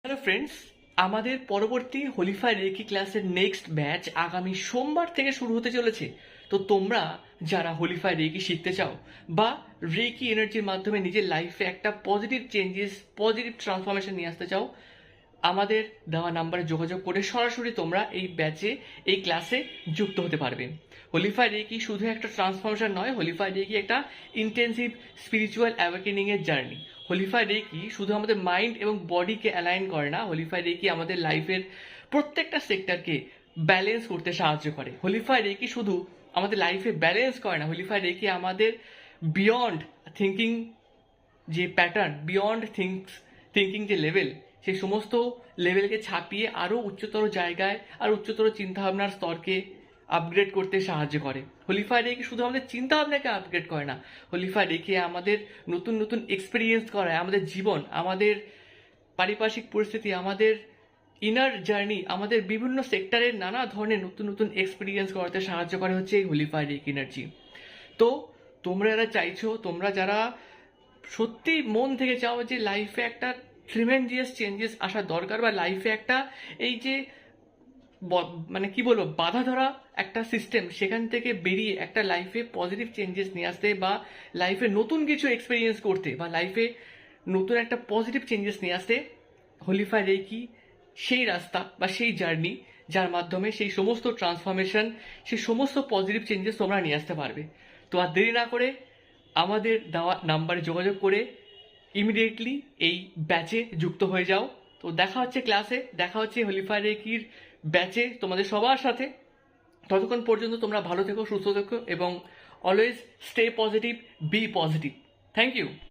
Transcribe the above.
Hello friends, আমাদের পরবর্তী holify reiki ক্লাসের নেক্সট ব্যাচ আগামী সোমবার থেকে শুরু হতে চলেছে। তো তোমরা যারা হোলিফাই রেকি শিখতে চাও বা রেকি এনার্জির মাধ্যমে নিজের লাইফে একটা পজিটিভ চেঞ্জেস, পজিটিভ ট্রান্সফরমেশন নিয়ে আসতে চাও, আমাদের দেওয়া নাম্বারে যোগাযোগ করে সরাসরি তোমরা এই ব্যাচে, এই ক্লাসে যুক্ত হতে পারবে। হোলিফাই রেকি শুধু একটা ট্রান্সফরমেশন নয়, হোলিফাই রেকি একটা ইন্টেন্সিভ স্পিরিচুয়াল অ্যাওয়েকেনিং এর জার্নি। হোলিফাই রেকি শুধু আমাদের মাইন্ড এবং বডিকে অ্যালাইন করে না, হোলিফাই রেকি আমাদের লাইফের প্রত্যেকটা সেক্টরকে ব্যালেন্স করতে সাহায্য করে। হোলিফাই রেকি শুধু আমাদের লাইফে ব্যালেন্স করে না, হোলিফাই রেকি আমাদের বিয়ন্ড থিঙ্কিং যে প্যাটার্ন, বিয়ন্ড থিঙ্কিং যে লেভেল, সেই সমস্ত লেভেলকে ছাপিয়ে আরও উচ্চতর জায়গায় আর উচ্চতর চিন্তাভাবনার স্তরকে আপগ্রেড করতে সাহায্য করে। হোলিফাই রেকি শুধু আমাদের চিন্তাভাবনাকে আপগ্রেড করে না, হোলিফাই রেকি আমাদের নতুন নতুন এক্সপিরিয়েন্স করায়। আমাদের জীবন, আমাদের পারিপার্শ্বিক পরিস্থিতি, আমাদের ইনার জার্নি, আমাদের বিভিন্ন সেক্টরের নানা ধরনের নতুন নতুন এক্সপিরিয়েন্স করাতে সাহায্য করে হচ্ছে এই হোলিফাই রেকি এনার্জি। তো তোমরা যারা চাইছো, তোমরা যারা সত্যি মন থেকে চাও যে লাইফে একটা ট্রিমেন্ডিয়াস চেঞ্জেস আসা দরকার, বা লাইফে একটা এই যে মানে কি বলবো, বাধা ধরা একটা সিস্টেম, সেখান থেকে বেরিয়ে একটা লাইফে পজিটিভ চেঞ্জেস নিয়ে আসতে, বা লাইফে নতুন কিছু এক্সপিরিয়েন্স করতে, বা লাইফে নতুন একটা পজিটিভ চেঞ্জেস নিয়ে আসতে, হোলিফাই রেকি সেই রাস্তা বা সেই জার্নি, যার মাধ্যমে সেই সমস্ত ট্রান্সফরমেশন, সেই সমস্ত পজিটিভ চেঞ্জেস তোমরা নিয়ে আসতে পারবে। তো আর দেরি না করে আমাদের দেওয়া নাম্বারে যোগাযোগ করে ইমিডিয়েটলি এই ব্যাচে যুক্ত হয়ে যাও। তো দেখা হচ্ছে ক্লাসে, দেখা হচ্ছে হোলিফাই রেকির ব্যাচে তোমাদের সবার সাথে। ততক্ষণ পর্যন্ত তোমরা ভালো থেকো, সুস্থ থেকো এবং always stay positive, be positive. Thank you.